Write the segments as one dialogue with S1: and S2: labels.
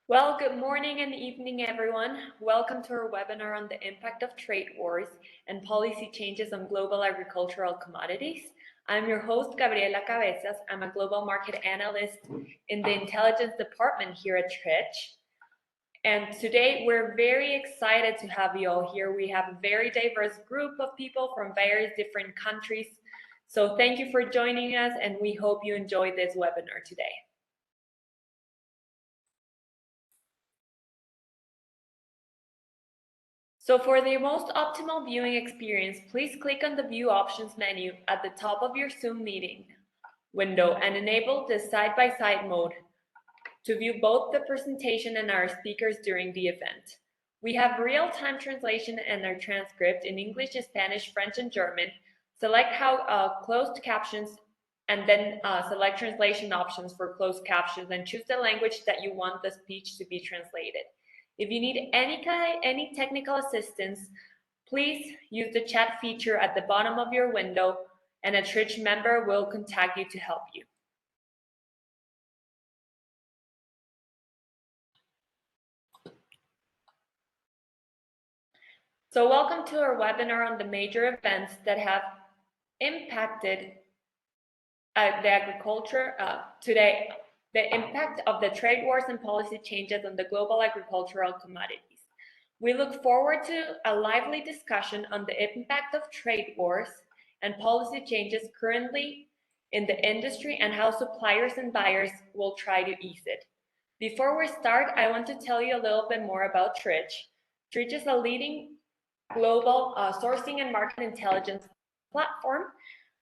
S1: Well, good morning and evening, everyone. Welcome to our webinar on the impact of trade wars and policy changes on global agricultural commodities. I'm your host, Gabriela Cabezas. I'm a global market analyst in the intelligence department here at Tridge. And today we're very excited to have you all here. We have a very diverse group of people from various different countries. So thank you for joining us, and we hope you enjoyed this webinar today. So for the most optimal viewing experience, please click on the View Options menu at the top of your Zoom meeting window and enable the side-by-side mode to view both the presentation and our speakers during the event. We have real-time translation and our transcript in English, Spanish, French, and German. Select how closed captions and then select translation options for closed captions and choose the language that you want the speech to be translated. If you need any technical assistance, please use the chat feature at the bottom of your window and a Tridge member will contact you to help you. So welcome to our webinar on the major events that have impacted the agriculture today. The impact of the trade wars and policy changes on the global agricultural commodities. We look forward to a lively discussion on the impact of trade wars and policy changes currently in the industry and how suppliers and buyers will try to ease it. Before we start, I want to tell you a little bit more about Tridge. Tridge is a leading global sourcing and market intelligence platform.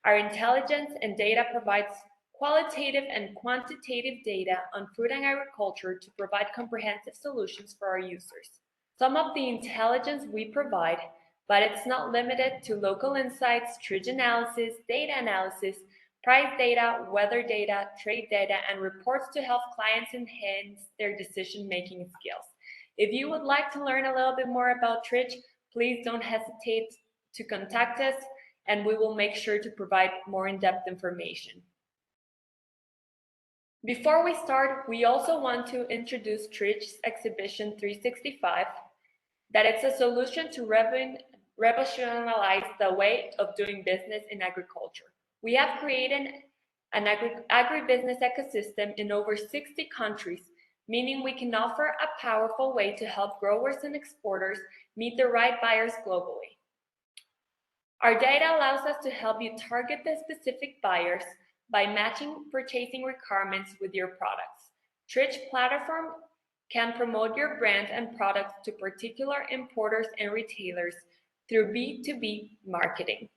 S1: Our intelligence and data provides qualitative and quantitative data on food and agriculture to provide comprehensive solutions for our users. Some of the intelligence we provide, but it's not limited to local insights, Tridge analysis, data analysis, price data, weather data, trade data, and reports to help clients enhance their decision-making skills. If you would like to learn a little bit more about Tridge, please don't hesitate to contact us, and we will make sure to provide more in-depth information. Before we start, we also want to introduce Tridge's Exhibition 365, that it's a solution to revolutionize the way of doing business in agriculture. We have created an agribusiness ecosystem in over 60 countries, meaning we can offer a powerful way to help growers and exporters meet the right buyers globally. Our data allows us to help you target the specific buyers by matching purchasing requirements with your products. Tridge platform can promote your brand and products to particular importers and retailers through B2B marketing.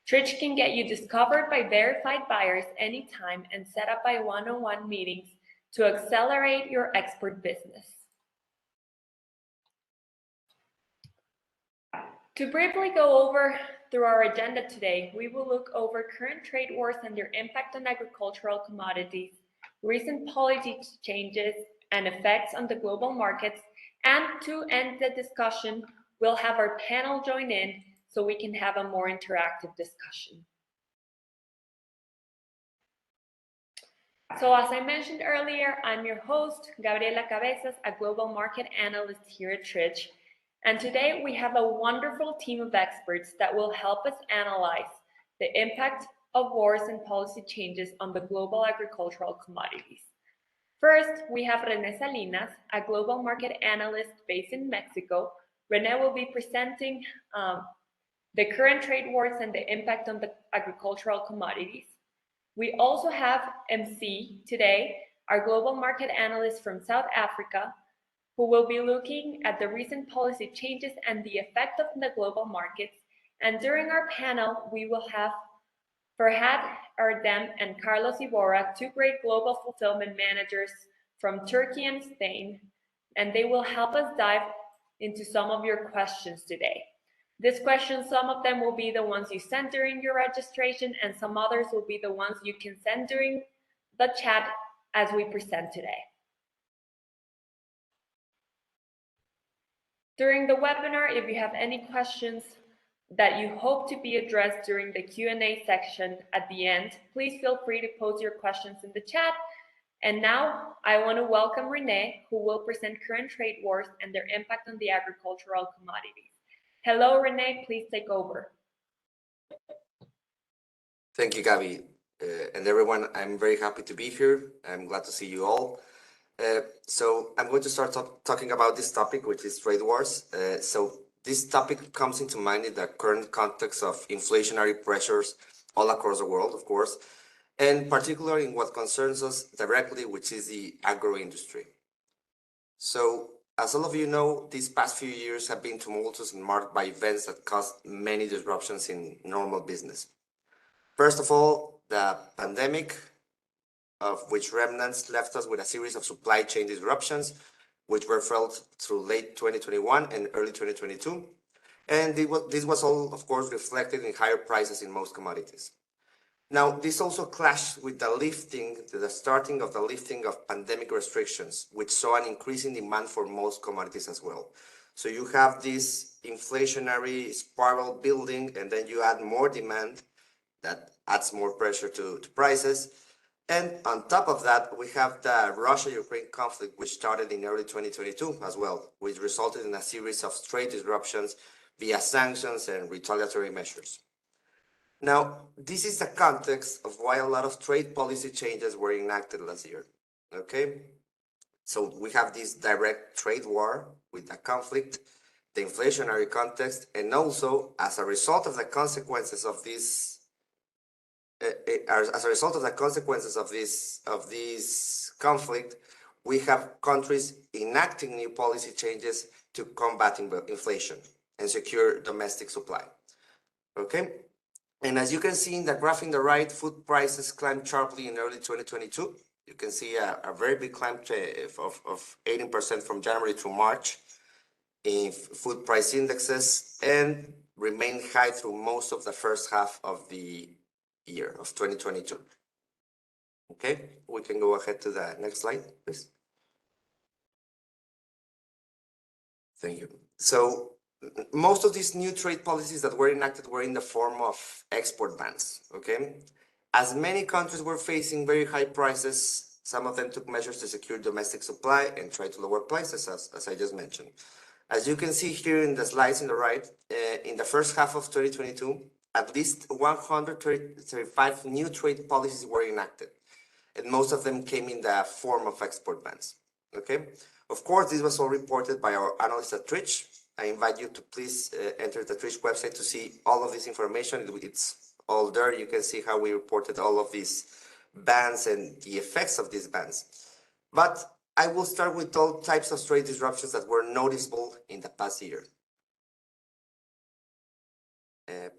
S1: Tridge can get you discovered by verified buyers anytime and set up by one-on-one meetings to accelerate your export business. To briefly go over through our agenda today, we will look over current trade wars and their impact on agricultural commodities, recent policy changes and effects on the global markets, and to end the discussion, we'll have our panel join in so we can have a more interactive discussion. So as I mentioned earlier, I'm your host, Gabriela Cabezas, a global market analyst here at Tridge. And today we have a wonderful team of experts that will help us analyze the impact of wars and policy changes on the global agricultural commodities. First, we have Rene Salinas, a global market analyst based in Mexico. Rene will be presenting the current trade wars and the impact on the agricultural commodities. We also have MC today, our global market analyst from South Africa, who will be looking at the recent policy changes and the effect of the global markets. And during our panel, we will have Ferhat, Erdem, and Carlos Iborra, two great global fulfillment managers from Turkey and Spain, and they will help us dive into some of your questions today. These questions, some of them will be the ones you sent during your registration, and some others will be the ones you can send during the chat as we present today. During the webinar, if you have any questions that you hope to be addressed during the Q&A section at the end, please feel free to post your questions in the chat, And now I want to welcome Rene, who will present current trade wars and their impact on the agricultural commodities. Hello, Rene, please take over.
S2: Thank you, Gabby. And everyone, I'm very happy to be here. I'm glad to see you all. So I'm going to start talking about this topic, which is trade wars. So this topic comes into mind in the current context of inflationary pressures all across the world, of course, and particularly in what concerns us directly, which is the agro industry. So, as all of you know, these past few years have been tumultuous and marked by events that caused many disruptions in normal business. First of all, the pandemic, of which remnants left us with a series of supply chain disruptions, which were felt through late 2021 and early 2022. And this was all, of course, reflected in higher prices in most commodities. Now, this also clashed with the starting of the lifting of pandemic restrictions, which saw an increase in demand for most commodities as well. So you have this inflationary spiral building, and then you add more demand that adds more pressure to prices. And on top of that, we have the Russia-Ukraine conflict, which started in early 2022 as well, which resulted in a series of trade disruptions via sanctions and retaliatory measures. Now, this is the context of why a lot of trade policy changes were enacted last year, okay? So we have this direct trade war with the conflict, the inflationary context, and also as a result of the consequences of this, conflict, we have countries enacting new policy changes to combat inflation and secure domestic supply, okay? And as you can see in the graph in the right, food prices climbed sharply in early 2022. You can see a very big climb of 18% from January to March in food price indexes and remained high through most of the first half of the year of 2022. Okay, we can go ahead to the next slide, please. Thank you. So most of these new trade policies that were enacted were in the form of export bans, okay? As many countries were facing very high prices, some of them took measures to secure domestic supply and try to lower prices, as I just mentioned. As you can see here in the slides in the right, in the first half of 2022, at least 135 new trade policies were enacted, and most of them came in the form of export bans, okay? Of course, this was all reported by our analysts at Tridge. I invite you to please enter the Tridge website to see all of this information. It's all there. You can see how we reported all of these bans and the effects of these bans. But I will start with all types of trade disruptions that were noticeable in the past year.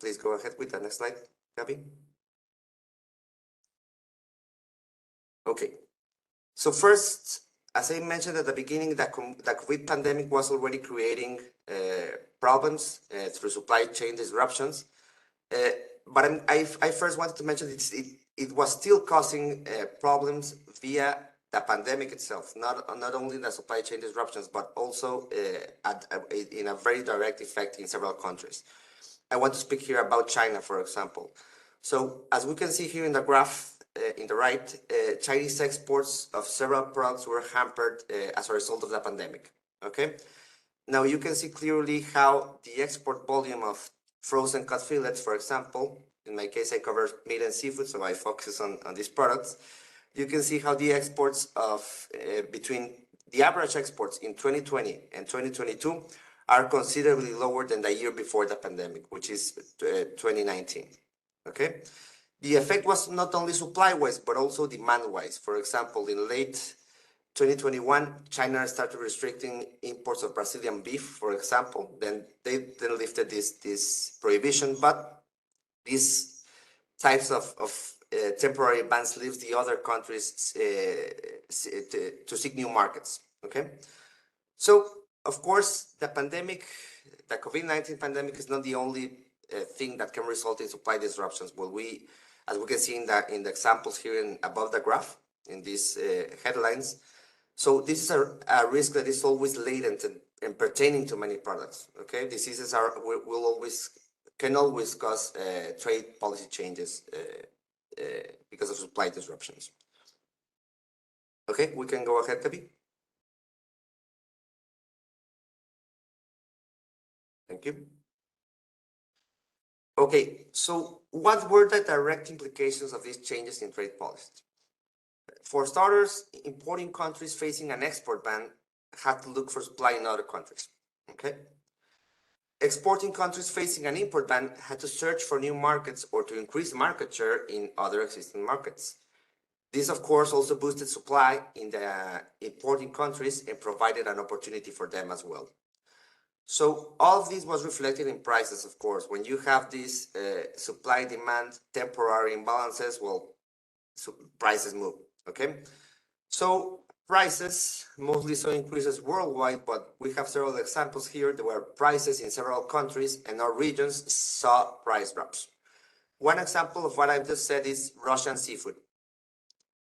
S2: Please go ahead with the next slide, Gabby. Okay, so first, as I mentioned at the beginning, the COVID pandemic was already creating problems through supply chain disruptions. But I first wanted to mention it was still causing problems via the pandemic itself, not only the supply chain disruptions, but also in a very direct effect in several countries. I want to speak here about China, for example. So as we can see here in the graph, in the right, Chinese exports of several products were hampered as a result of the pandemic, okay? Now you can see clearly how the export volume of frozen cut fillets, for example, in my case I cover meat and seafood, so I focus on these products. You can see how the exports of, between the average exports in 2020 and 2022 are considerably lower than the year before the pandemic, which is 2019, okay? The effect was not only supply-wise, but also demand-wise. For example, in late 2021, China started restricting imports of Brazilian beef, for example. Then they lifted this prohibition, but these types of temporary bans leaves the other countries to seek new markets, okay? So, of course, the COVID-19 pandemic is not the only thing that can result in supply disruptions. Well, as we can see in the examples here above the graph, in these headlines, so this is a risk that is always latent and pertaining to many products, okay? Diseases can always cause trade policy changes because of supply disruptions. Okay, we can go ahead, Gabi. Thank you. Okay, so what were the direct implications of these changes in trade policy? For starters, importing countries facing an export ban had to look for supply in other countries. Okay. Exporting countries facing an import ban had to search for new markets or to increase market share in other existing markets. This, of course, also boosted supply in the importing countries and provided an opportunity for them as well. So all of this was reflected in prices, of course. When you have these supply-demand temporary imbalances, well, so prices move, okay? So prices mostly saw increases worldwide, but we have several examples here where prices in several countries and our regions saw price drops. One example of what I've just said is Russian seafood.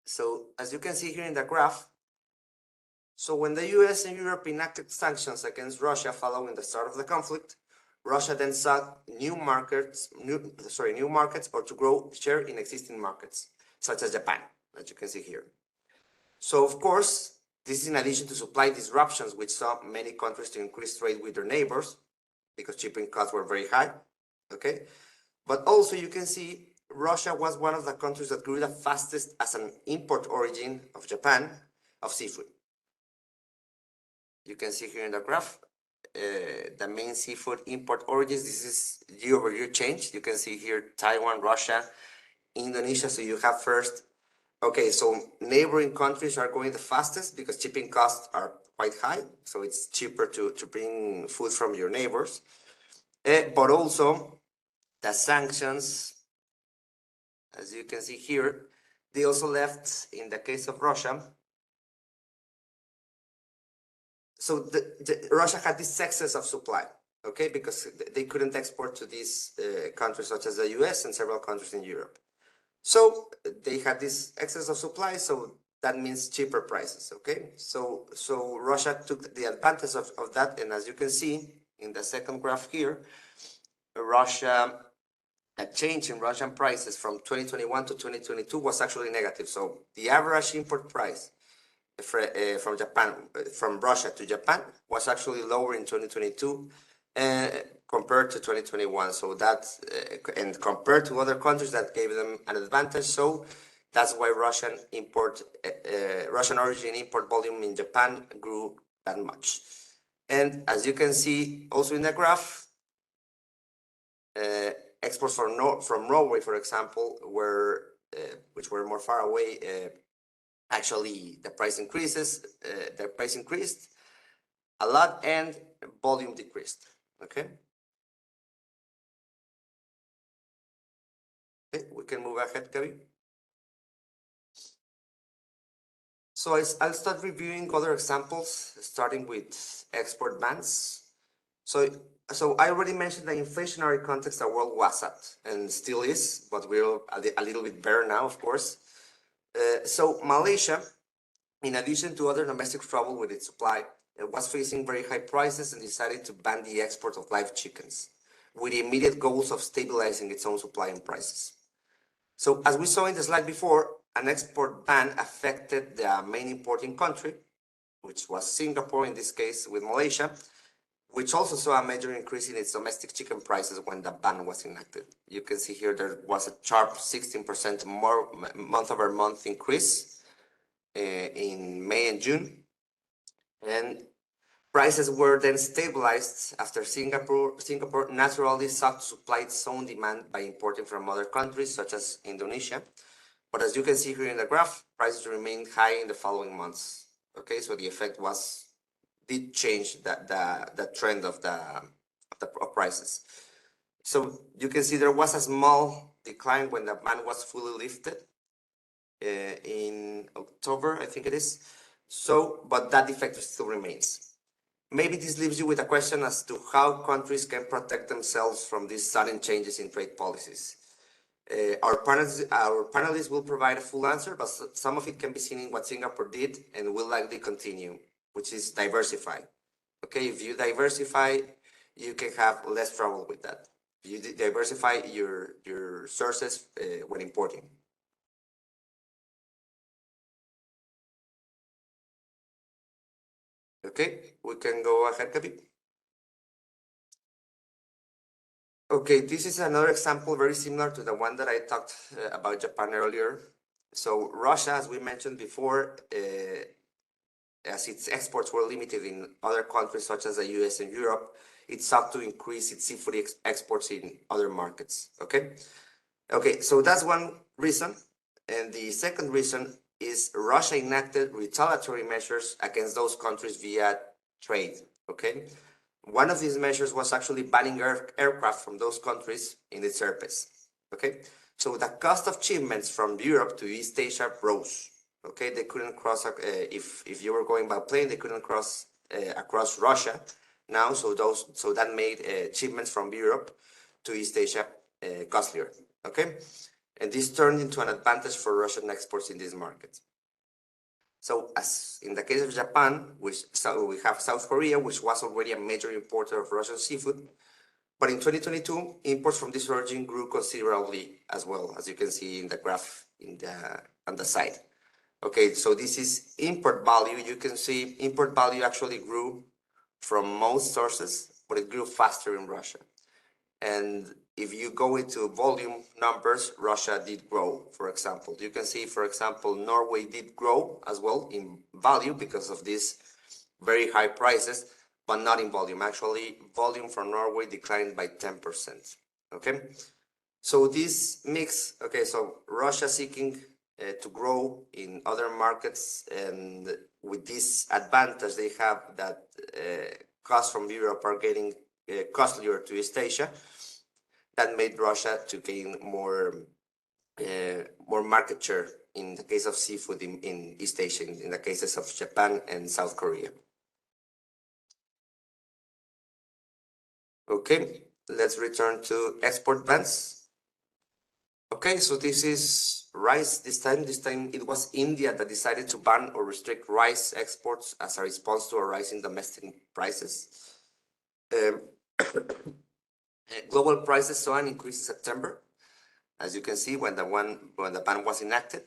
S2: So as you can see here in the graph, so when the US and Europe enacted sanctions against Russia following the start of the conflict, Russia then sought new markets or to grow share in existing markets, such as Japan, as you can see here. So of course, this is in addition to supply disruptions, which saw many countries to increase trade with their neighbors because shipping costs were very high, okay? But also you can see Russia was one of the countries that grew the fastest as an import origin of Japan of seafood. You can see here in the graph, the main seafood import origins. This is year-over-year change. You can see here Taiwan, Russia, Indonesia. So you have first, okay, so neighboring countries are going the fastest because shipping costs are quite high. So it's cheaper to bring food from your neighbors. But also the sanctions, as you can see here, they also left, in the case of Russia, so Russia had this excess of supply, okay, because they couldn't export to these countries such as the US and several countries in Europe. So they had this excess of supply, so that means cheaper prices, okay? So Russia took the advantage of that, and as you can see in the second graph here, a change in Russian prices from 2021 to 2022 was actually negative. So the average import price from Russia to Japan was actually lower in 2022 compared to 2021. So that's and compared to other countries that gave them an advantage. So that's why Russian origin import volume in Japan grew that much. And as you can see also in the graph, exports from Norway, for example, which were more far away, actually the price increased a lot and volume decreased, okay? Okay, we can move ahead, Gabi. So I'll start reviewing other examples, starting with export bans. So I already mentioned the inflationary context the world was at, and still is, but we're a little bit better now, of course. So Malaysia, in addition to other domestic trouble with its supply, it was facing very high prices and decided to ban the export of live chickens, with the immediate goals of stabilizing its own supply and prices. So as we saw in the slide before, an export ban affected the main importing country, which was Singapore in this case with Malaysia, which also saw a major increase in its domestic chicken prices when the ban was enacted. You can see here there was a sharp 16% more month-over-month increase in May and June. And prices were then stabilized after Singapore naturally sought to supply its own demand by importing from other countries such as Indonesia. But as you can see here in the graph, prices remained high in the following months. Okay, so the effect did change the trend of prices. So you can see there was a small decline when the ban was fully lifted in October, I think it is. So, but that effect still remains. Maybe this leaves you with a question as to how countries can protect themselves from these sudden changes in trade policies. Our panelists will provide a full answer, but some of it can be seen in what Singapore did and will likely continue, which is diversify. Okay, if you diversify, you can have less trouble with that. You diversify your sources when importing. Okay, we can go ahead, Gabi. Okay, this is another example very similar to the one that I talked about Japan earlier. So Russia, as we mentioned before, as its exports were limited in other countries such as the US and Europe, it sought to increase its seafood exports in other markets. Okay, so that's one reason. And the second reason is Russia enacted retaliatory measures against those countries via trade. Okay, one of these measures was actually banning aircraft from those countries in its airspace. Okay, so the cost of shipments from Europe to East Asia rose. Okay, they couldn't cross if you were going by plane, they couldn't cross across Russia now. So that made shipments from Europe to East Asia costlier. Okay, and this turned into an advantage for Russian exports in this market. So as in the case of Japan, we have South Korea, which was already a major importer of Russian seafood. But in 2022, imports from this origin grew considerably as well, as you can see in the graph on the side. Okay, so this is import value. You can see import value actually grew from most sources, but it grew faster in Russia. And if you go into volume numbers, Russia did grow, for example. You can see, for example, Norway did grow as well in value because of these very high prices, but not in volume. Actually, volume from Norway declined by 10%. Okay, so this mix, okay, so Russia seeking to grow in other markets, and with this advantage they have that costs from Europe are getting costlier to East Asia. That made Russia to gain more market share in the case of seafood in East Asia, in the cases of Japan and South Korea. Okay, let's return to export bans. Okay, so this is rice. This time it was India that decided to ban or restrict rice exports as a response to a rise in domestic prices. Global prices saw an increase in September, as you can see when the ban was enacted.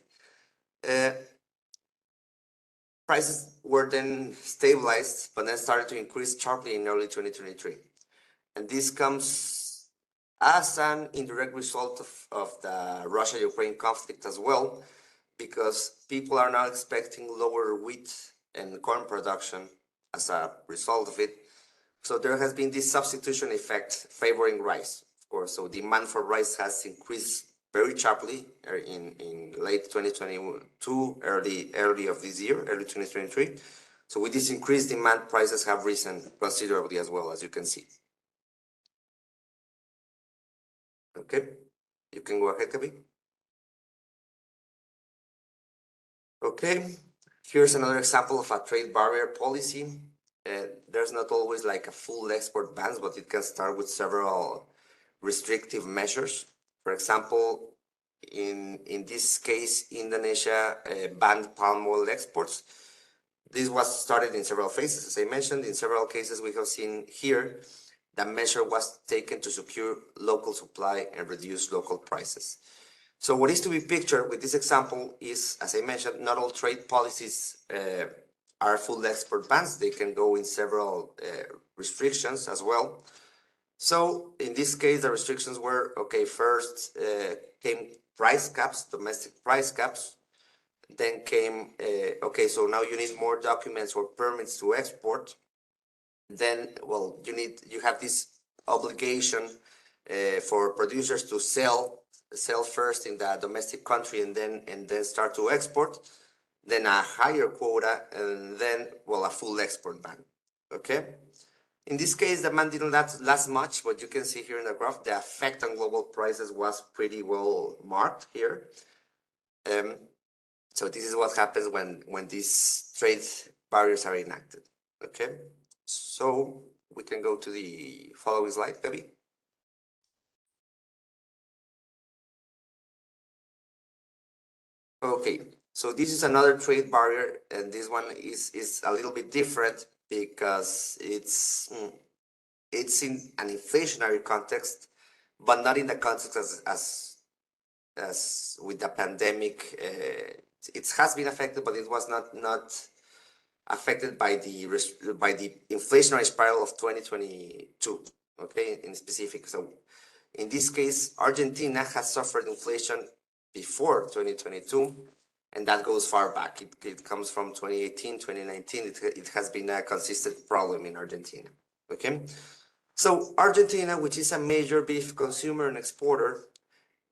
S2: Prices were then stabilized, but then started to increase sharply in early 2023. And this comes as an indirect result of the Russia-Ukraine conflict as well, because people are now expecting lower wheat and corn production as a result of it. So there has been this substitution effect favoring rice, of course. So demand for rice has increased very sharply in late 2022, early of this year, early 2023. So with this increased demand, prices have risen considerably as well, as you can see. Okay, you can go ahead, Gabi. Okay, here's another example of a trade barrier policy. There's not always like a full export ban, but it can start with several restrictive measures. For example, in this case, Indonesia banned palm oil exports. This was started in several phases, as I mentioned. In several cases we have seen here, the measure was taken to secure local supply and reduce local prices. So what is to be pictured with this example is, as I mentioned, not all trade policies are full export bans. They can go in several restrictions as well. So in this case, the restrictions were, okay, first came price caps, domestic price caps. Then came, okay, so now you need more documents or permits to export. Then, well, you have this obligation for producers to sell first in the domestic country and then start to export, then a higher quota, and then, well, a full export ban. Okay. In this case, the ban didn't last much, but you can see here in the graph, the effect on global prices was pretty well marked here. So this is what happens when these trade barriers are enacted. Okay, so we can go to the following slide, Gabi. Okay, so this is another trade barrier, and this one is a little bit different because it's in an inflationary context, but not in the context as with the pandemic. It has been affected, but it was not affected by the inflationary spiral of 2022, okay, in specific. So in this case, Argentina has suffered inflation before 2022, and that goes far back. It comes from 2018, 2019. It has been a consistent problem in Argentina, okay? So Argentina, which is a major beef consumer and exporter,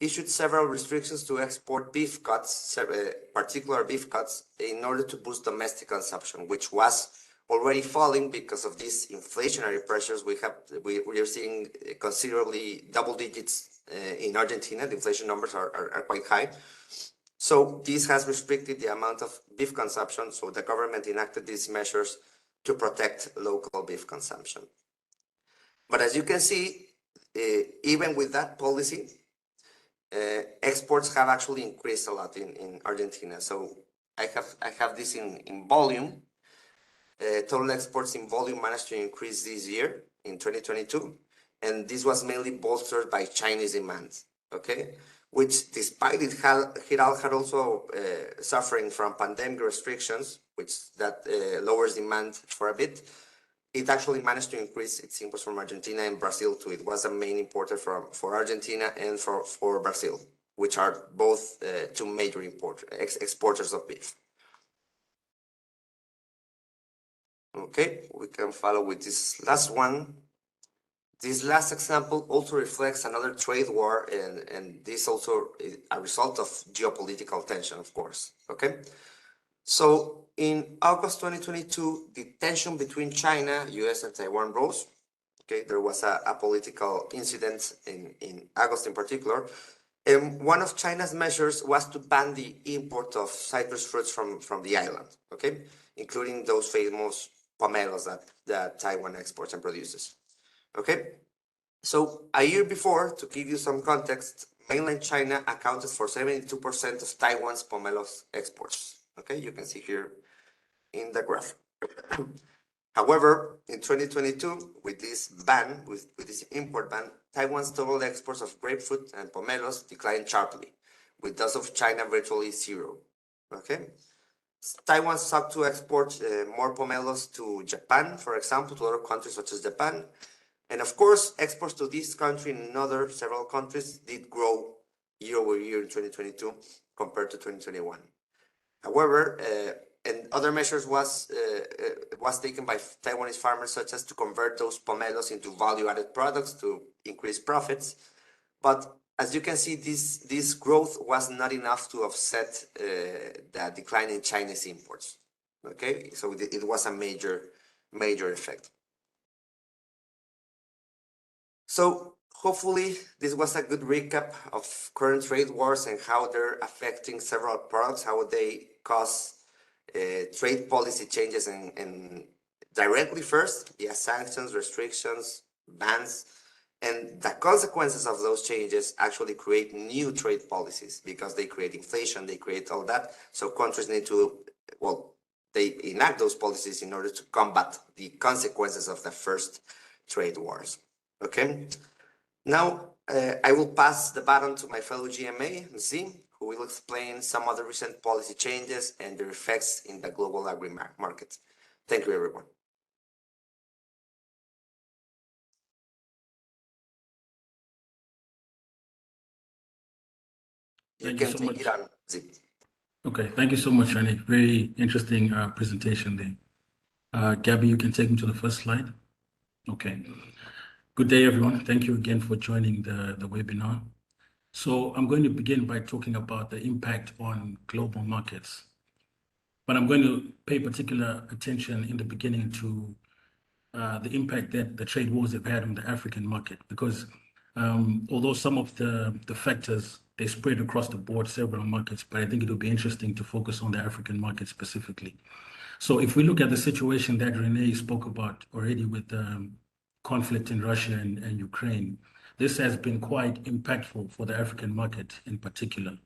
S2: issued several restrictions to export beef cuts, particular beef cuts, in order to boost domestic consumption, which was already falling because of these inflationary pressures. We are seeing considerably double digits in Argentina. The inflation numbers are quite high. So this has restricted the amount of beef consumption. So the government enacted these measures to protect local beef consumption. But as you can see, even with that policy, exports have actually increased a lot in Argentina. So I have this in volume. Total exports in volume managed to increase this year in 2022, and this was mainly bolstered by Chinese demand. Okay, which despite it had also suffering from pandemic restrictions, which that lowers demand for a bit. It actually managed to increase its imports from Argentina and Brazil too. It was a main importer for Argentina and for Brazil, which are both two major exporters of beef. Okay, we can follow with this last one. This last example also reflects another trade war, and this also is a result of geopolitical tension, of course. Okay, so in August 2022, the tension between China, US, and Taiwan rose. Okay, there was a political incident in August in particular. And one of China's measures was to ban the import of citrus fruits from the island, okay, including those famous pomelos that Taiwan exports and produces. Okay, so a year before, to give you some context, mainland China accounted for 72% of Taiwan's pomelos exports. Okay, you can see here in the graph. However, in 2022, with this ban, with this import ban, Taiwan's total exports of grapefruit and pomelos declined sharply, with those of China virtually zero. Okay, Taiwan sought to export more pomelos to Japan, for example, to other countries such as Japan. And of course, exports to this country and other several countries did grow year over year in 2022 compared to 2021. However, and other measures was taken by Taiwanese farmers, such as to convert those pomelos into value-added products to increase profits. But as you can see, this growth was not enough to offset the decline in Chinese imports. Okay, so it was a major effect. So hopefully this was a good recap of current trade wars and how they're affecting several products, how they cause trade policy changes and directly first, via sanctions, restrictions, bans, and the consequences of those changes actually create new trade policies because they create inflation, they create all that. So countries need to, well, they enact those policies in order to combat the consequences of the first trade wars. Okay, now I will pass the baton to my fellow GMA, Mzingaye, who will explain some other recent policy changes and their effects in the global agri-market. Thank you, everyone.
S3: Thank you so much.
S2: Take it on, Mzingaye.
S3: Okay, thank you so much, Rene. Very interesting presentation there. Gabby, you can take me to the first slide. Okay. Good day, everyone. Thank you again for joining the webinar. So I'm going to begin by talking about the impact on global markets. But I'm going to pay particular attention in the beginning to the impact that the trade wars have had on the African market, because although some of the factors, they spread across the board, several markets, but I think it will be interesting to focus on the African market specifically. So if we look at the situation that Rene spoke about already with the conflict in Russia and Ukraine, this has been quite impactful for the African market in particular.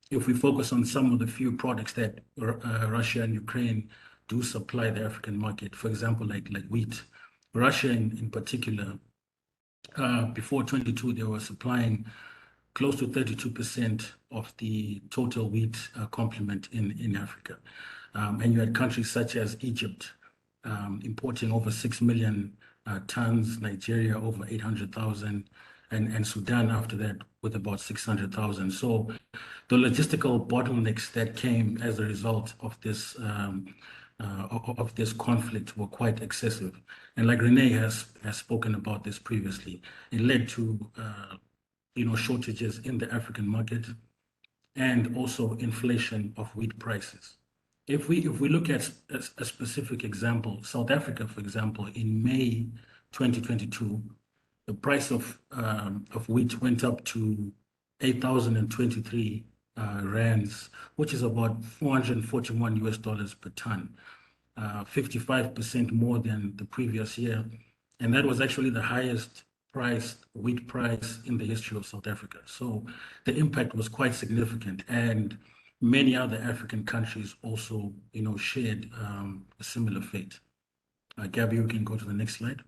S3: If we focus on some of the few products that Russia and Ukraine do supply the African market, for example, like wheat, Russia in particular, before 22, they were supplying close to 32% of the total wheat complement in Africa. And you had countries such as Egypt importing over 6 million tons, Nigeria over 800,000, and Sudan after that with about 600,000. So the logistical bottlenecks that came as a result of this conflict were quite excessive. And like Rene has spoken about this previously, it led to shortages in the African market and also inflation of wheat prices. If we look at a specific example, South Africa, for example, in May 2022, the price of wheat went up to 8,023 rands, which is about $441 per ton, 55% more than the previous year. And that was actually the highest priced wheat price in the history of South Africa. So the impact was quite significant. And many other African countries also, shared a similar fate. Gabby, you can go to the next slide.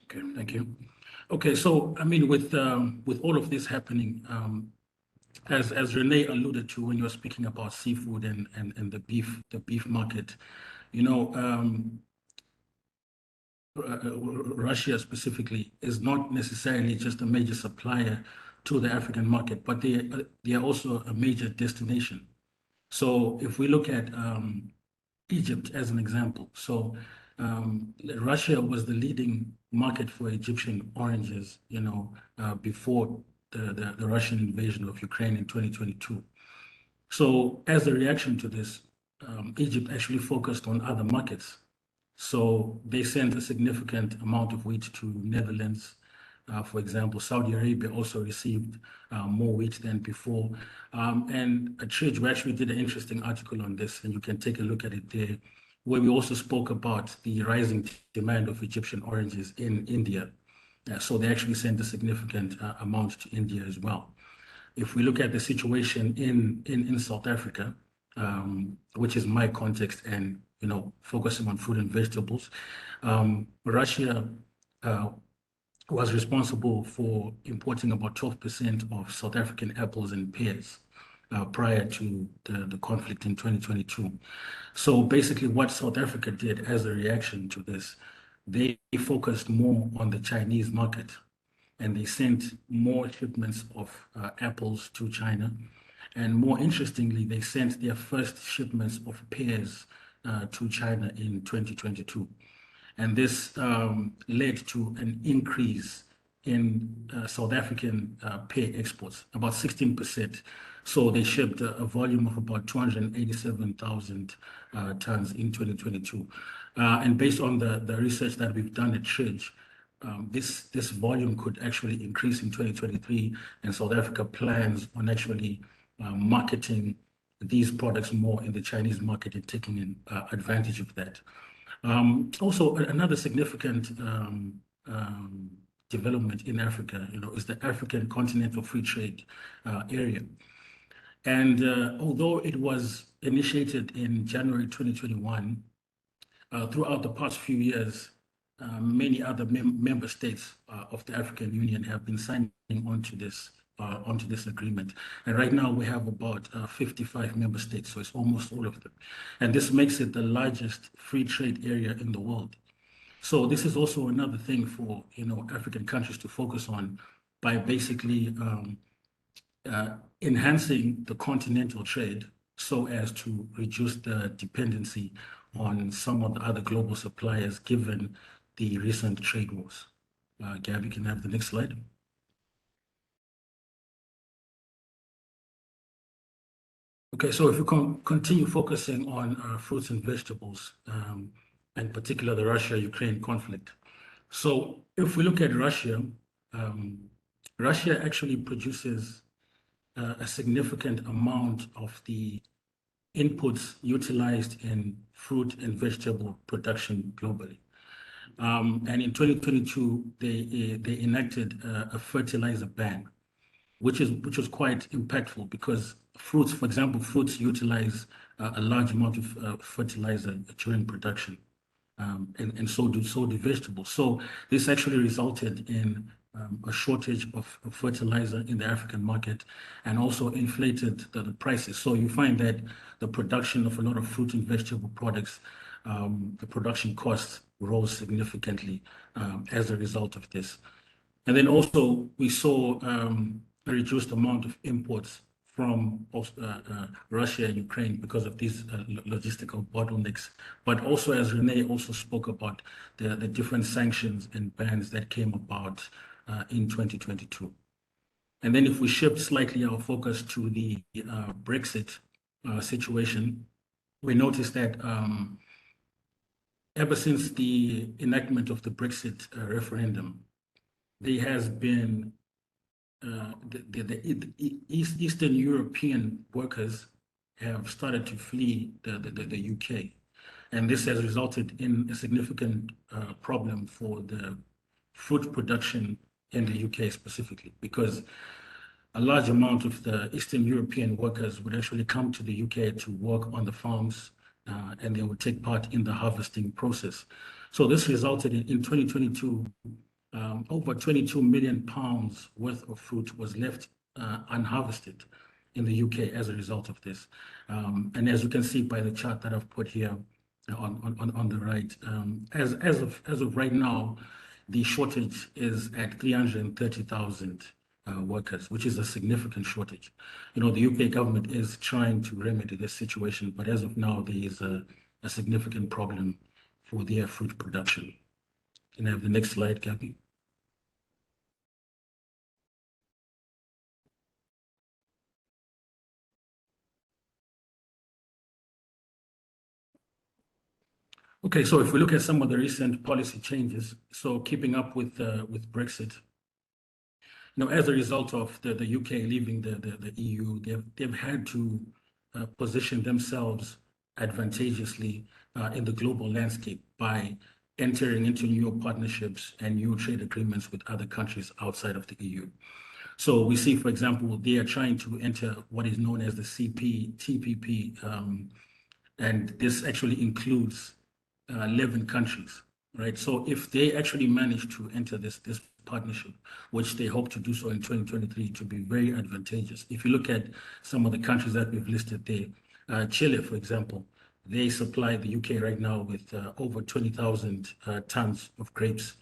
S3: Okay, thank you. Okay, so I mean, with all of this happening, as Rene alluded to when you were speaking about seafood and the beef market, Russia specifically is not necessarily just a major supplier to the African market, but they are also a major destination. So if we look at Egypt as an example, so Russia was the leading market for Egyptian oranges, before the Russian invasion of Ukraine in 2022. So as a reaction to this, Egypt actually focused on other markets. So they sent a significant amount of wheat to Netherlands. For example, Saudi Arabia also received more wheat than before. And at Tridge, we actually did an interesting article on this, and you can take a look at it there, where we also spoke about the rising demand of Egyptian oranges in India. So they actually sent a significant amount to India as well. If we look at the situation in South Africa, which is my context, and focusing on fruit and vegetables, Russia was responsible for importing about 12% of South African apples and pears prior to the conflict in 2022. So basically what South Africa did as a reaction to this, they focused more on the Chinese market, and they sent more shipments of apples to China. And more interestingly, they sent their first shipments of pears to China in 2022. And this led to an increase in South African pear exports, about 16%. So they shipped a volume of about 287,000 tons in 2022. And based on the research that we've done at Tridge, this volume could actually increase in 2023, and South Africa plans on actually marketing these products more in the Chinese market and taking advantage of that. Also, another significant development in Africa, is the African Continental Free Trade area. And although it was initiated in January 2021, throughout the past few years, many other member states of the African Union have been signing onto this agreement. And right now we have about 55 member states, so it's almost all of them. And this makes it the largest free trade area in the world. So this is also another thing for African countries to focus on by basically enhancing the continental trade so as to reduce the dependency on some of the other global suppliers given the recent trade wars. Gabby, can I have the next slide? Okay, so if you continue focusing on fruits and vegetables, in particular the Russia-Ukraine conflict. So if we look at Russia, Russia actually produces a significant amount of the inputs utilized in fruit and vegetable production globally. And in 2022, they enacted a fertilizer ban, which was quite impactful because fruits, for example, fruits utilize a large amount of fertilizer during production. and so do vegetables. So this actually resulted in a shortage of fertilizer in the African market and also inflated the prices. So you find that the production of a lot of fruit and vegetable products, the production costs rose significantly as a result of this. And then also we saw a reduced amount of imports from Russia and Ukraine because of these logistical bottlenecks. But also, as Rene also spoke about, the different sanctions and bans that came about in 2022. And then if we shift slightly our focus to the Brexit situation, we noticed that ever since the enactment of the Brexit referendum, there has been the Eastern European workers have started to flee the UK. And this has resulted in a significant problem for the fruit production in the UK specifically, because a large amount of the Eastern European workers would actually come to the UK to work on the farms and they would take part in the harvesting process. So this resulted in 2022, over 22 million pounds worth of fruit was left unharvested in the UK as a result of this. And as you can see by the chart that I've put here on the right, as of right now, the shortage is at 330,000 workers, which is a significant shortage. You know, the UK government is trying to remedy this situation, but as of now, there is a significant problem for their fruit production. Can I have the next slide, Gabby? Okay, so if we look at some of the recent policy changes, so keeping up with Brexit, you know, as a result of the UK leaving the EU, they've had to position themselves advantageously in the global landscape by entering into new partnerships and new trade agreements with other countries outside of the EU. So we see, for example, they are trying to enter what is known as the TPP, and this actually includes 11 countries, right? So if they actually manage to enter this partnership, which they hope to do so in 2023, to be very advantageous. If you look at some of the countries that we've listed there, Chile, for example, they supply the UK right now with over 20,000 tons of grapes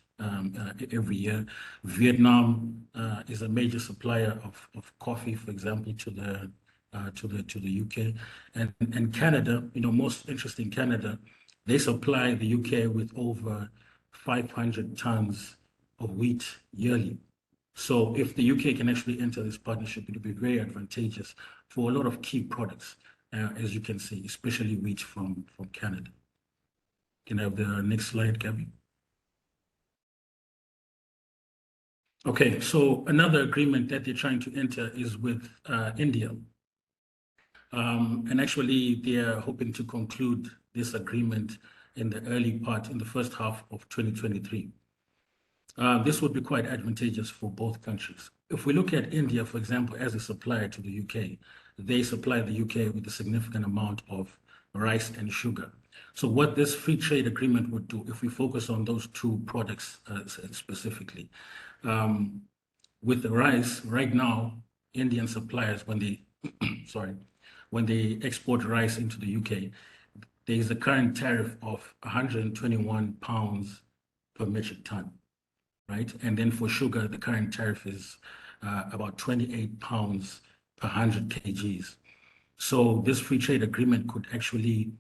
S3: every year. Vietnam is a major supplier of coffee, for example, to the UK, and Canada. You know, most interesting, Canada, they supply the UK with over 500 tons of wheat yearly. So if the UK can actually enter this partnership, it will be very advantageous for a lot of key products, as you can see, especially wheat from Canada. Can I have the next slide, Gabby? Okay, so another agreement that they're trying to enter is with India. And actually, they are hoping to conclude this agreement in the first half of 2023. This would be quite advantageous for both countries. If we look at India, for example, as a supplier to the UK, they supply the UK with a significant amount of rice and sugar. So what this free trade agreement would do, if we focus on those two products specifically, with the rice, right now, Indian suppliers, when they, when they export rice into the UK, there is a current tariff of 121 pounds per metric ton, right? And then for sugar, the current tariff is about 28 pounds per 100 kgs. So this free trade agreement could actually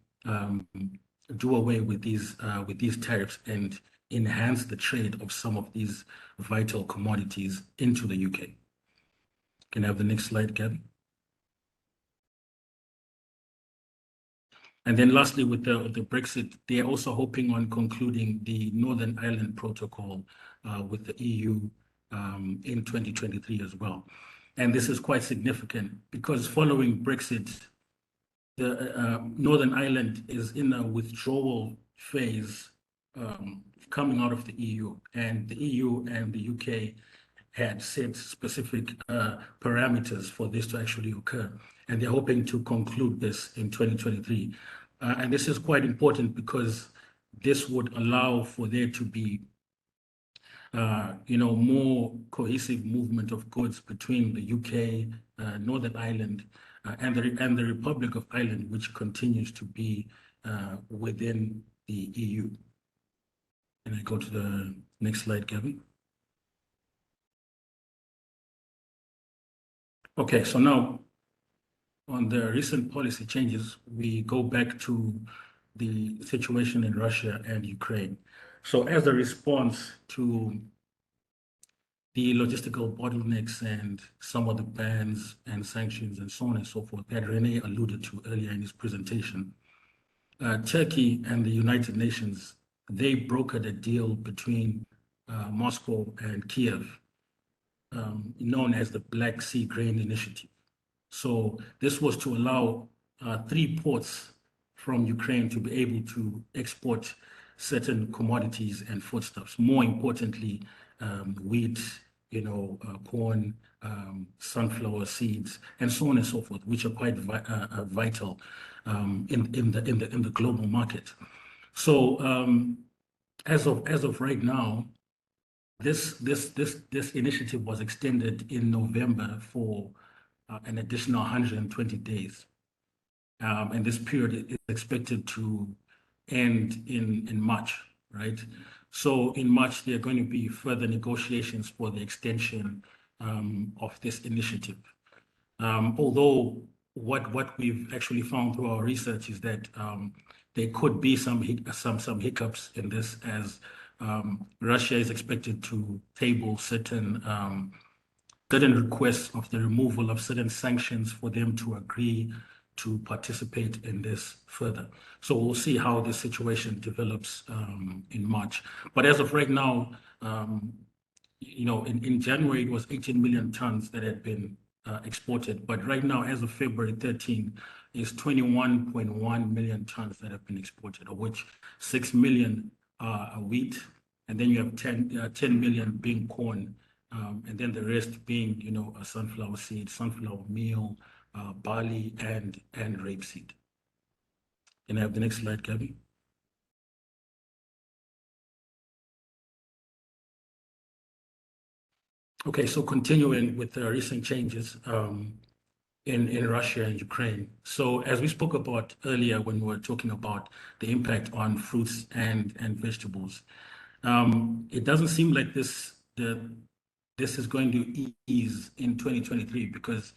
S3: do away with these tariffs and enhance the trade of some of these vital commodities into the UK. Can I have the next slide, Gabby? And then lastly, with the Brexit, they are also hoping on concluding the Northern Ireland Protocol with the EU in 2023 as well. And this is quite significant because following Brexit, the Northern Ireland is in a withdrawal phase coming out of the EU, and the EU and the UK had set specific parameters for this to actually occur. And they're hoping to conclude this in 2023. And this is quite important because this would allow for there to be more cohesive movement of goods between the UK, Northern Ireland, and the Republic of Ireland, which continues to be within the EU. Can I go to the next slide, Gabby? Okay, so now on the recent policy changes, we go back to the situation in Russia and Ukraine. So as a response to the logistical bottlenecks and some of the bans and sanctions and so on and so forth that Rene alluded to earlier in his presentation, Turkey and the United Nations, they brokered a deal between Moscow and Kiev, known as the Black Sea Grain Initiative. So this was to allow 3 ports from Ukraine to be able to export certain commodities and foodstuffs. More importantly, wheat, corn, sunflower seeds, and so on and so forth, which are quite vital in the global market. So as of right now, this initiative was extended in November for an additional 120 days. And this period is expected to end in March, right? So in March, there are going to be further negotiations for the extension of this initiative. Although what we've actually found through our research is that there could be some hiccups in this, as Russia is expected to table certain requests of the removal of certain sanctions for them to agree to participate in this further. So we'll see how the situation develops in March. But as of right now, in January, it was 18 million tons that had been exported. But right now, as of February 13, is 21.1 million tons that have been exported, of which 6 million are wheat, and then you have 10 million being corn, and then the rest being, a sunflower seed, sunflower meal, barley, and rapeseed. Can I have the next slide, Gabby? Okay, so continuing with the recent changes in Russia and Ukraine. So as we spoke about earlier when we were talking about the impact on fruits and vegetables, it doesn't seem like this is going to ease in 2023, because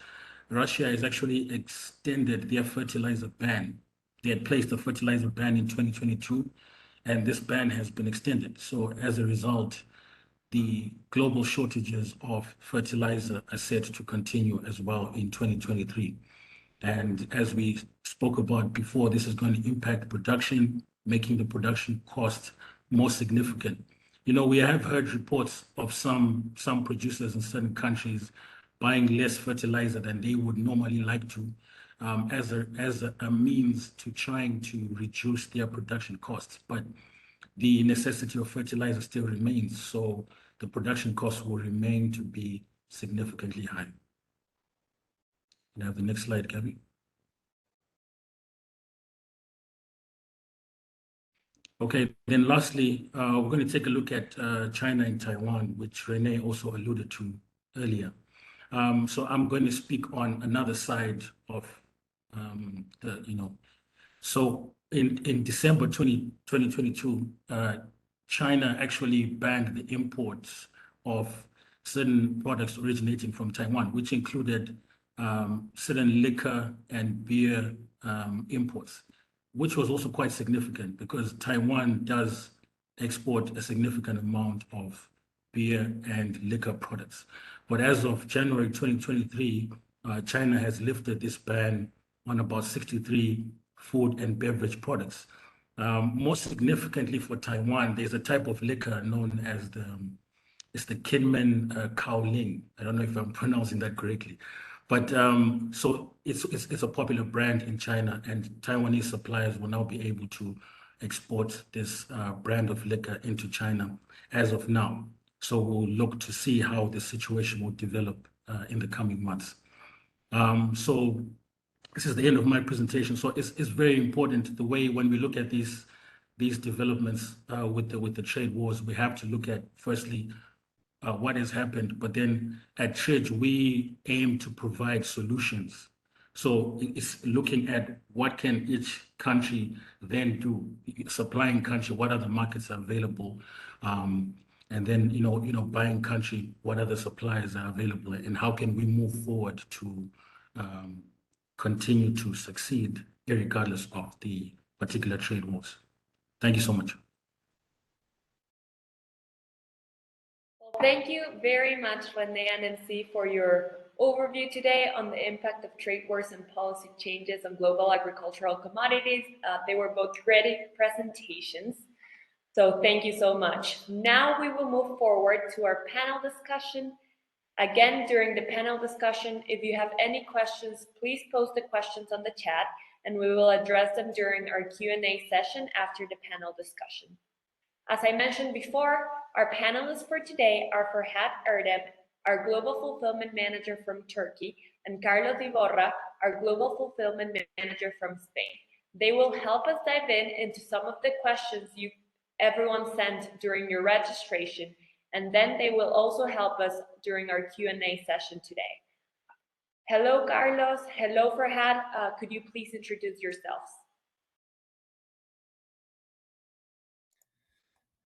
S3: Russia has actually extended their fertilizer ban. They had placed a fertilizer ban in 2022, and this ban has been extended. So as a result, the global shortages of fertilizer are set to continue as well in 2023. And as we spoke about before, this is going to impact production, making the production cost more significant. We have heard reports of some producers in certain countries buying less fertilizer than they would normally like to, as a means to trying to reduce their production costs. But the necessity of fertilizer still remains, so the production costs will remain to be significantly high. Can I have the next slide, Gabby? Okay, then lastly, we're going to take a look at China and Taiwan, which Rene also alluded to earlier. So I'm going to speak on another side of So in December 2022, China actually banned the imports of certain products originating from Taiwan, which included certain liquor and beer imports, which was also quite significant because Taiwan does export a significant amount of beer and liquor products. But as of January 2023, China has lifted this ban on about 63 food and beverage products. More significantly for Taiwan, there's a type of liquor known as the Kinmen Kaolin. I don't know if I'm pronouncing that correctly, but so it's a popular brand in China, and Taiwanese suppliers will now be able to export this brand of liquor into China as of now. So we'll look to see how the situation will develop in the coming months. So this is the end of my presentation. So it's very important the way when we look at these these developments with the trade wars, we have to look at firstly what has happened, but then at Tridge we aim to provide solutions. So it's looking at what can each country then do, supplying country, what other markets are available, and then buying country, what other suppliers are available, and how can we move forward to continue to succeed regardless of the particular trade wars. Thank you so much.
S1: Well, thank you very much, Rene and MC, for your overview today on the impact of trade wars and policy changes on global agricultural commodities. They were both great presentations. So thank you so much. Now we will move forward to our panel discussion. Again, during the panel discussion, if you have any questions, please post the questions on the chat and we will address them during our Q&A session after the panel discussion. As I mentioned before, our panelists for today are Ferhat Erdem, our Global Fulfillment Manager from Turkey, and Carlos Iborra, our Global Fulfillment Manager from Spain. They will help us dive into some of the questions everyone sent during your registration, and then they will also help us during our Q&A session today. Hello, Carlos. Hello, Ferhat. Could you please introduce yourselves?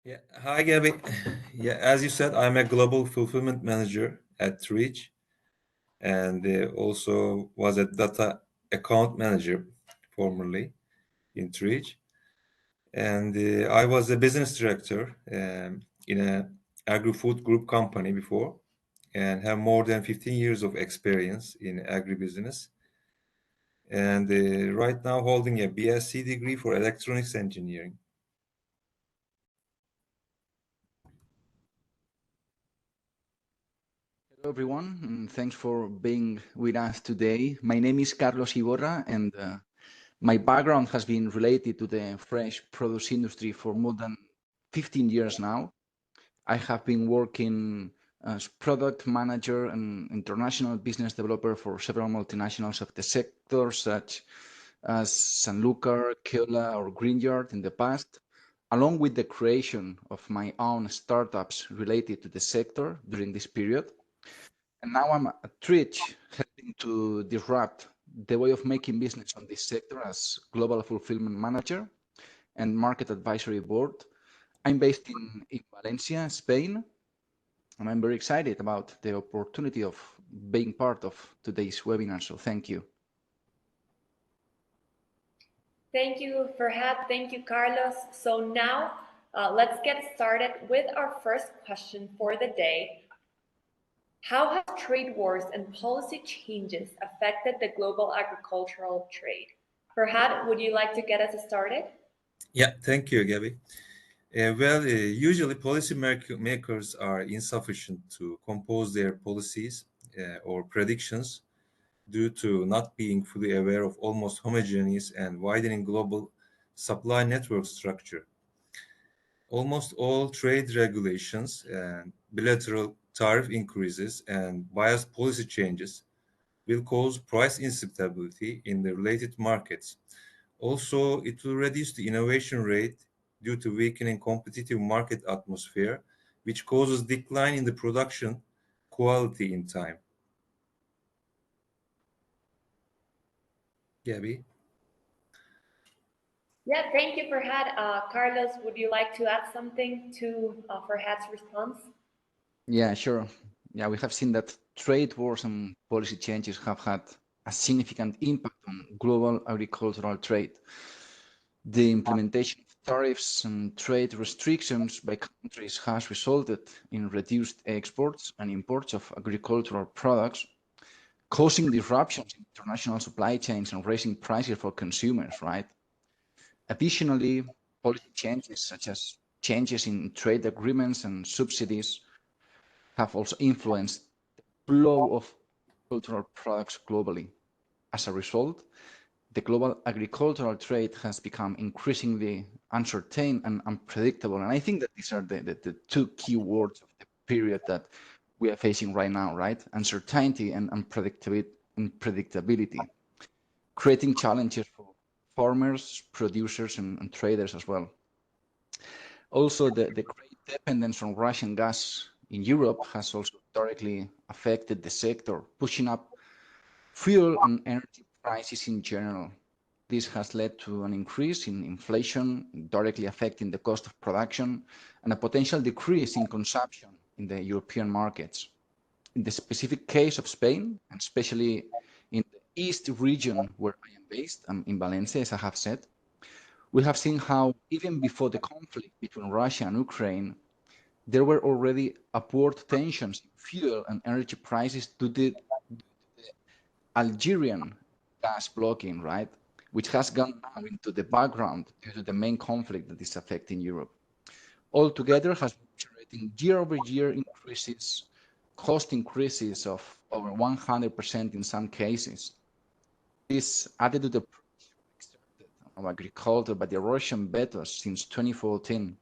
S4: Yeah, hi, Gabby. Yeah, as you said, I'm a global fulfillment manager at Tridge, and also was a data account manager formerly in Tridge. And I was a business director in a agri-food group company before, and have more than 15 years of experience in agribusiness. And right now holding a BSc degree for electronics engineering.
S5: Hello, everyone, and thanks for being with us today. My name is Carlos Iborra, and my background has been related to the fresh produce industry for more than 15 years now. I have been working as product manager and international business developer for several multinationals of the sector, such as Sanlúcar, Keola, or Greenyard in the past, along with the creation of my own startups related to the sector during this period. And now I'm at Tridge, helping to disrupt the way of making business on this sector as Global Fulfillment Manager and Market Advisory Board. I'm based in Valencia, Spain, and I'm very excited about the opportunity of being part of today's webinar, so thank you.
S1: Thank you, Ferhat. Thank you, Carlos. So now let's get started with our first question for the day. How have trade wars and policy changes affected the global agricultural trade? Ferhat, would you like to get us started?
S4: Yeah, thank you, Gabby. Usually policy makers are insufficient to compose their policies or predictions due to not being fully aware of almost homogeneous and widening global supply network structure. Almost all trade regulations and bilateral tariff increases and biased policy changes will cause price instability in the related markets. Also, it will reduce the innovation rate due to weakening competitive market atmosphere, which causes decline in the production quality in time. Gabby?
S1: Yeah, thank you, Ferhat. Carlos, would you like to add something to Ferhat's response?
S5: Yeah, sure. Yeah, we have seen that trade wars and policy changes have had a significant impact on global agricultural trade. The implementation of tariffs and trade restrictions by countries has resulted in reduced exports and imports of agricultural products, causing disruptions in international supply chains and raising prices for consumers, right? Additionally, policy changes such as changes in trade agreements and subsidies have also influenced the flow of agricultural products globally. As a result, the global agricultural trade has become increasingly uncertain and unpredictable. And I think that these are the two key words of the period that we are facing right now, right? Uncertainty and unpredictability, creating challenges for farmers, producers, and traders as well. Also, the great dependence on Russian gas in Europe has also directly affected the sector, pushing up fuel and energy prices in general. This has led to an increase in inflation, directly affecting the cost of production, and a potential decrease in consumption in the European markets. In the specific case of Spain, and especially in the east region where I am based, in Valencia, as I have said, we have seen how even before the conflict between Russia and Ukraine, there were already upward tensions in fuel and energy prices due to the Algerian gas blocking, right? Which has gone now into the background due to the main conflict that is affecting Europe. Altogether has been generating year-over-year increases, cost increases of over 100% in some cases. This added to the pressure exerted on agriculture by the Russian vetos since 2014,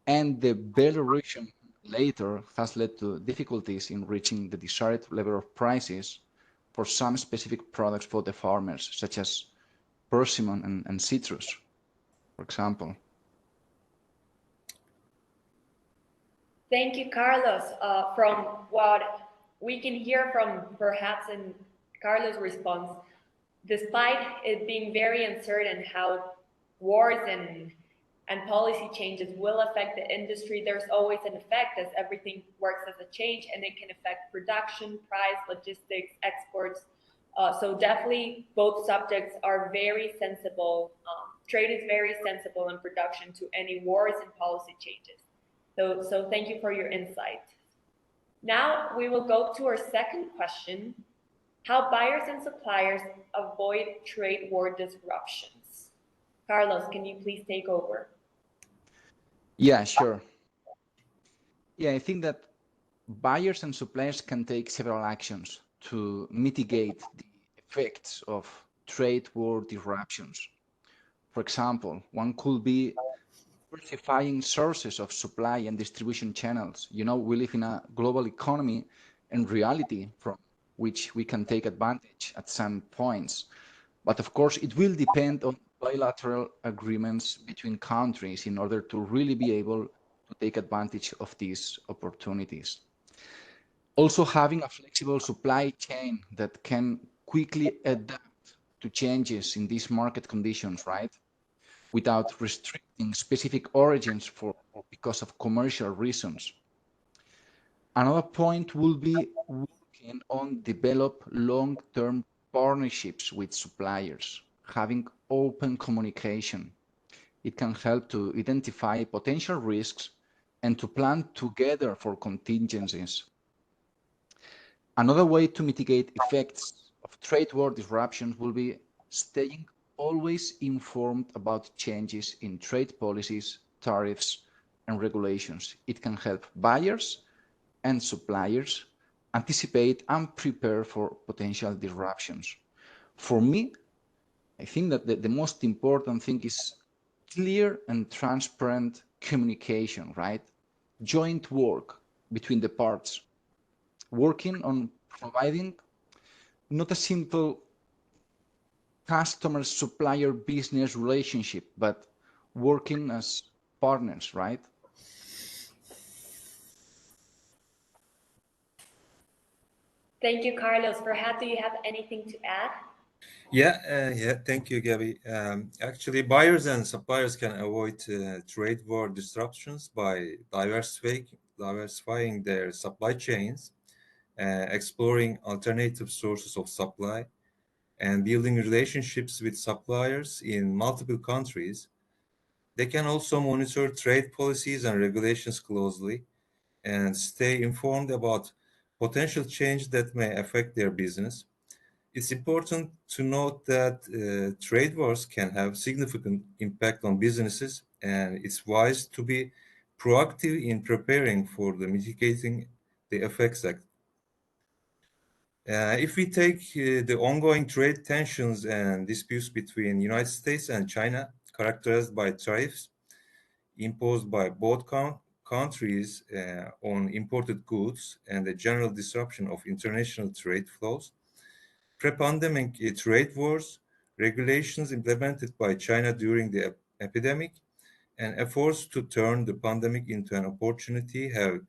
S5: and the Belarusian later has led to difficulties in reaching the desired level of prices for some specific products for the farmers, such as persimmon and citrus, for example.
S1: Thank you, Carlos. From what we can hear from Ferhat and Carlos' response, despite it being very uncertain how wars and policy changes will affect the industry, there's always an effect as everything works as a change, and it can affect production, price, logistics, exports. So definitely both subjects are very sensible. Trade is very sensible in production to any wars and policy changes. So thank you for your insight. Now we will go to our second question: how buyers and suppliers avoid trade war disruptions. Carlos, can you please take over?
S5: Yeah, sure. Yeah, I think that buyers and suppliers can take several actions to mitigate the effects of trade war disruptions. For example, one could be diversifying sources of supply and distribution channels. You know, we live in a global economy and reality from which we can take advantage at some points. But of course, it will depend on bilateral agreements between countries in order to really be able to take advantage of these opportunities. Also, having a flexible supply chain that can quickly adapt to changes in these market conditions, right? Without restricting specific origins for or because of commercial reasons. Another point will be working on develop long-term partnerships with suppliers, having open communication. It can help to identify potential risks and to plan together for contingencies. Another way to mitigate effects of trade war disruptions will be staying always informed about changes in trade policies, tariffs, and regulations. It can help buyers and suppliers anticipate and prepare for potential disruptions. For me, I think that the most important thing is clear and transparent communication, right? Joint work between the parts, working on providing not a simple customer-supplier business relationship, but working as partners, right?
S1: Thank you, Carlos. Ferhat, do you have anything to add?
S4: Yeah. Thank you, Gabby. Actually, buyers and suppliers can avoid trade war disruptions by diversifying their supply chains, exploring alternative sources of supply, and building relationships with suppliers in multiple countries. They can also monitor trade policies and regulations closely and stay informed about potential change that may affect their business. It's important to note that trade wars can have significant impact on businesses, and it's wise to be proactive in preparing for the mitigating the effects. If we take the ongoing trade tensions and disputes between United States and China, characterized by tariffs imposed by both countries on imported goods and the general disruption of international trade flows, pre-pandemic trade wars, regulations implemented by China during the epidemic, and efforts to turn the pandemic into an opportunity have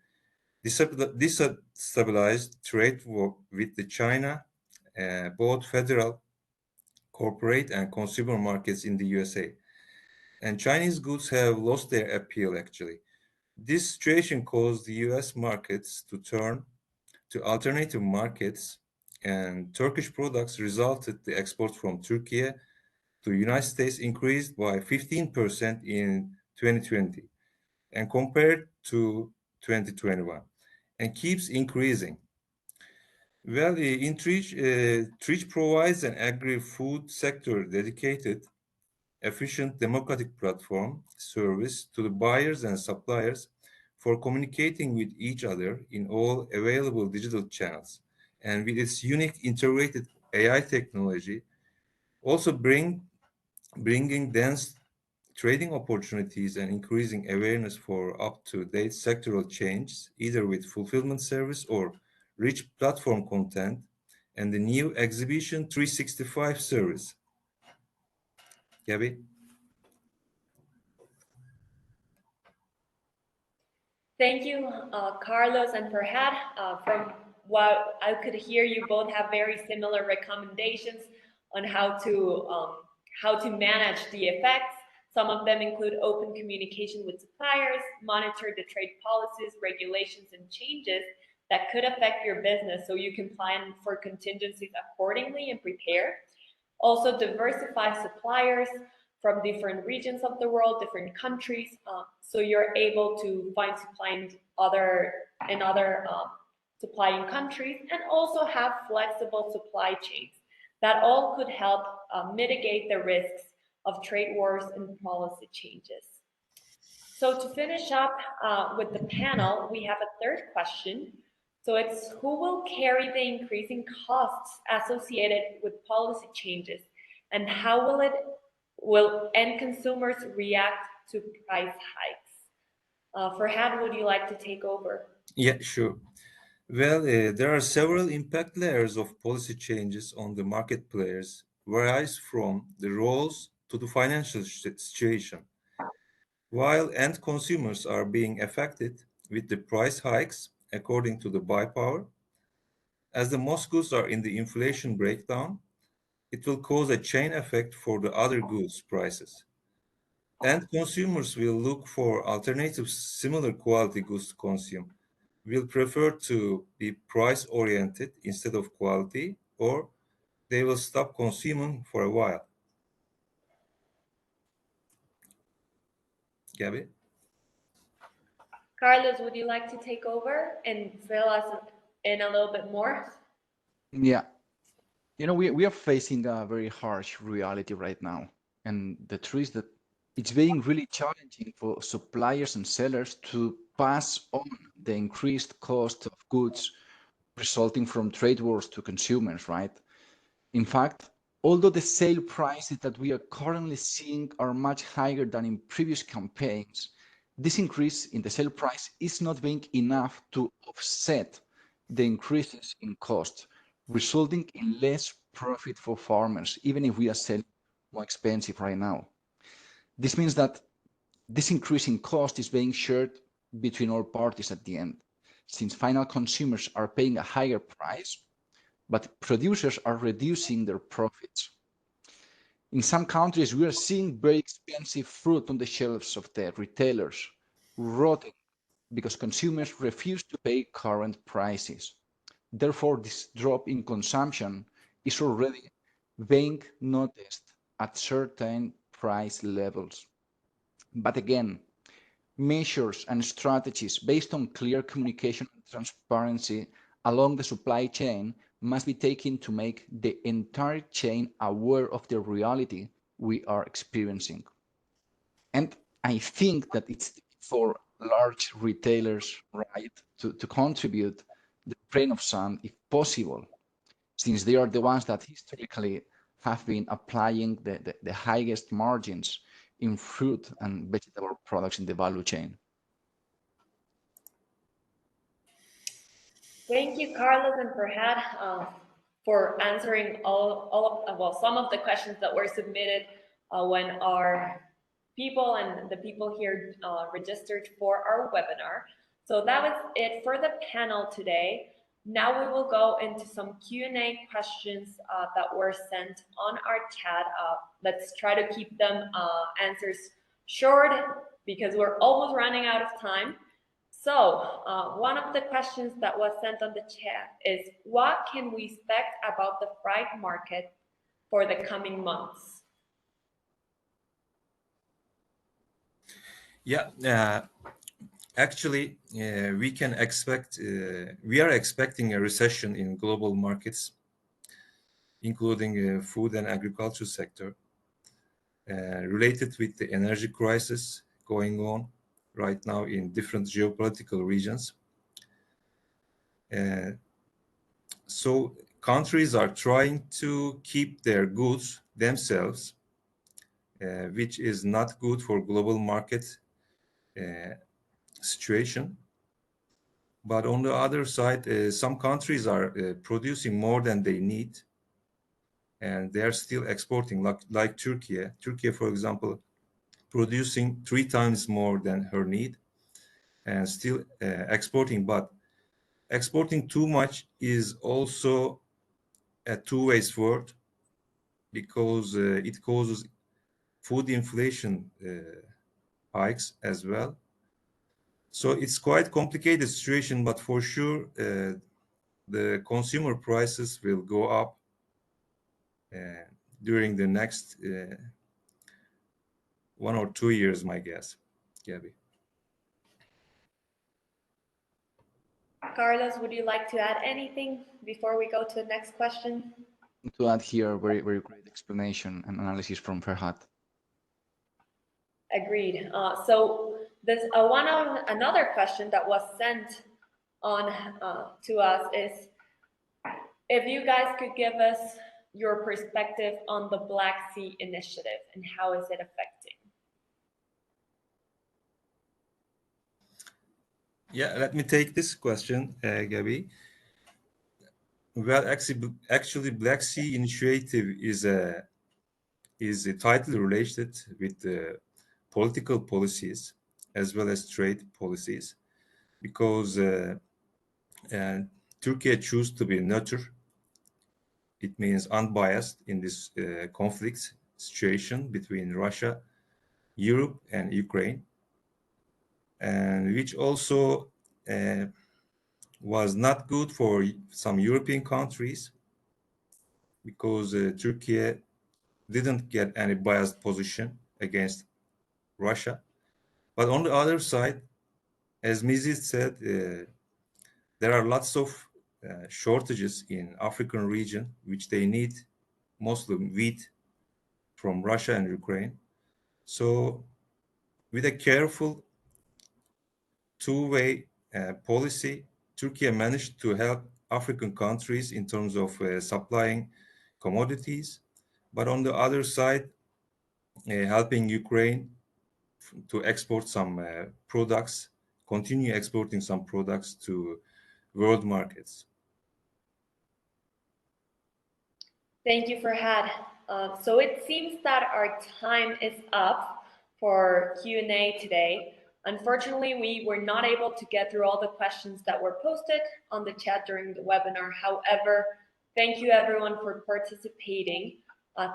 S4: destabilized trade with the China, both federal, corporate, and consumer markets in the USA. And Chinese goods have lost their appeal actually. This situation caused the US markets to turn to alternative markets, and Turkish products resulted the exports from Türkiye to United States increased by 15% in 2020 and compared to 2021 and keeps increasing. Well, in Tridge provides an agri-food sector dedicated, efficient democratic platform service to the buyers and suppliers for communicating with each other in all available digital channels. And with its unique integrated AI technology, also bringing dense trading opportunities and increasing awareness for up-to-date sectoral changes, either with fulfillment service or rich platform content, and the new Exhibition 365 service. Gabby?
S1: Thank you, Carlos and Ferhat. From what I could hear, you both have very similar recommendations on how to manage the effects. Some of them include open communication with suppliers, monitor the trade policies, regulations, and changes that could affect your business so you can plan for contingencies accordingly and prepare. Also, diversify suppliers from different regions of the world, different countries, so you're able to find supply in other supplying countries, and also have flexible supply chains. That all could help mitigate the risks of trade wars and policy changes. So to finish up with the panel, we have a third question. So it's, who will carry the increasing costs associated with policy changes, and how will end consumers react to price hikes? Ferhat, would you like to take over?
S4: Yeah, sure. Well, there are several impact layers of policy changes on the market players, varies from the roles to the financial situation. While end consumers are being affected with the price hikes according to the buy power, as the most goods are in the inflation breakdown, it will cause a chain effect for the other goods prices. And consumers will look for alternatives similar quality goods to consume, will prefer to be price oriented instead of quality, or they will stop consuming for a while. Gabby?
S1: Carlos, would you like to take over and fill us in a little bit more?
S5: Yeah. You know, we are facing a very harsh reality right now. And the truth is that it's being really challenging for suppliers and sellers to pass on the increased cost of goods resulting from trade wars to consumers, right? In fact, although the sale prices that we are currently seeing are much higher than in previous campaigns, this increase in the sale price is not being enough to offset the increases in cost, resulting in less profit for farmers, even if we are selling more expensive right now. This means that this increase in cost is being shared between all parties at the end, since final consumers are paying a higher price, but producers are reducing their profits. In some countries, we are seeing very expensive fruit on the shelves of the retailers rotting because consumers refuse to pay current prices. Therefore, this drop in consumption is already being noticed at certain price levels. But again, measures and strategies based on clear communication and transparency along the supply chain must be taken to make the entire chain aware of the reality we are experiencing. And I think that it's for large retailers, right, to contribute the grain of sand if possible, since they are the ones that historically have been applying the highest margins in fruit and vegetable products in the value chain.
S1: Thank you, Carlos and Ferhat, for answering some of the questions that were submitted when our people and the people here registered for our webinar. So that was it for the panel today. Now we will go into some Q&A questions that were sent on our chat. Let's try to keep them answers short because we're almost running out of time. So one of the questions that was sent on the chat is, what can we expect about the freight market for the coming months?
S4: Yeah, actually, we are expecting a recession in global markets, including food and agriculture sector, related with the energy crisis going on right now in different geopolitical regions. So countries are trying to keep their goods themselves, which is not good for global market situation. But on the other side, some countries are producing more than they need, and they are still exporting, like Türkiye. Türkiye, for example, producing 3 times more than her need, and still exporting. But exporting too much is also a two-way sword, because it causes food inflation hikes as well. So it's quite complicated situation, but for sure the consumer prices will go up during the next 1 or 2 years, my guess, Gabby.
S1: Carlos, would you like to add anything before we go to the next question?
S5: To add here, very, very great explanation and analysis from Ferhat.
S1: Agreed. So there's another question that was sent on to us is, if you guys could give us your perspective on the Black Sea Initiative and how is it affecting?
S4: Yeah, let me take this question, Gabby. Well, actually, Black Sea Initiative is tightly related with the political policies as well as trade policies, because Turkey chose to be neutral. It means unbiased in this conflict situation between Russia, Europe, and Ukraine, and which also was not good for some European countries, because Turkey didn't get any biased position against Russia. But on the other side, as Mrs. said, there are lots of shortages in African region, which they need mostly wheat from Russia and Ukraine. So with a careful two-way policy, Turkey managed to help African countries in terms of supplying commodities, but on the other side, helping Ukraine to export some products, continue exporting some products to world markets.
S1: Thank you, Ferhat. So it seems that our time is up for Q&A today. Unfortunately, we were not able to get through all the questions that were posted on the chat during the webinar. However, thank you everyone for participating.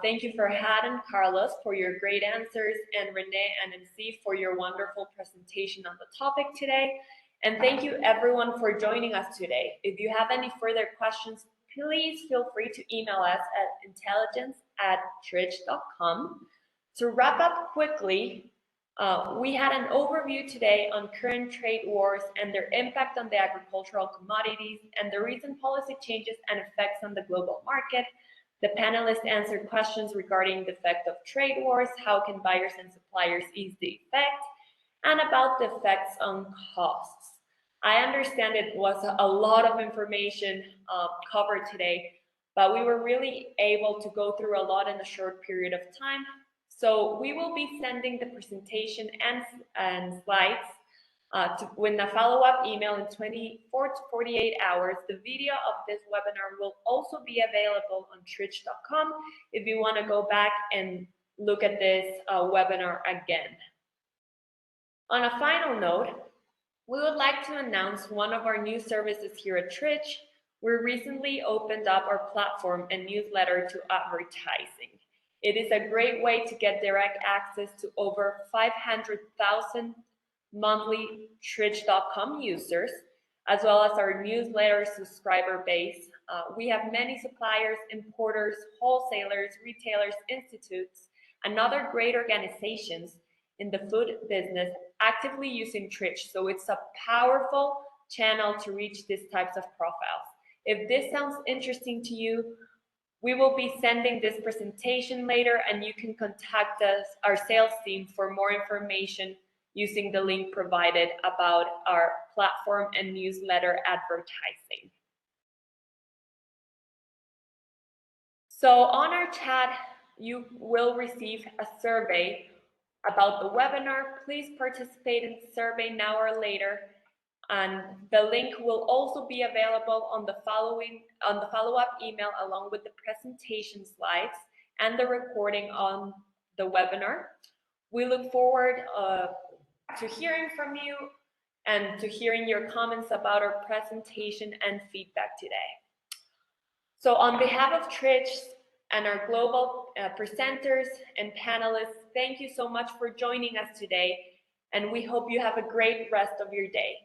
S1: Thank you Ferhat and Carlos for your great answers, and Rene and MC for your wonderful presentation on the topic today. And thank you everyone for joining us today. If you have any further questions, please feel free to email us at intelligence@tridge.com. To wrap up quickly, we had an overview today on current trade wars and their impact on the agricultural commodities and the recent policy changes and effects on the global market. The panelists answered questions regarding the effect of trade wars, how can buyers and suppliers ease the effect, and about the effects on costs. I understand it was a lot of information covered today, but we were really able to go through a lot in a short period of time. So we will be sending the presentation and slides with a follow-up email in 24 to 48 hours. The video of this webinar will also be available on tridge.com if you want to go back and look at this webinar again. On a final note, we would like to announce one of our new services here at Tridge. We recently opened up our platform and newsletter to advertising. It is a great way to get direct access to over 500,000 monthly Tridge.com users, as well as our newsletter subscriber base. We have many suppliers, importers, wholesalers, retailers, institutes, and other great organizations in the food business actively using Tridge. So it's a powerful channel to reach these types of profiles. If this sounds interesting to you, we will be sending this presentation later, and you can contact us, our sales team, for more information using the link provided about our platform and newsletter advertising. So on our chat, you will receive a survey about the webinar. Please participate in the survey now or later. And the link will also be available on the follow-up email, along with the presentation slides and the recording on the webinar. We look forward to hearing from you and to hearing your comments about our presentation and feedback today. So on behalf of Tridge and our global presenters and panelists, thank you so much for joining us today, and we hope you have a great rest of your day.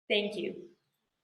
S1: Thank you.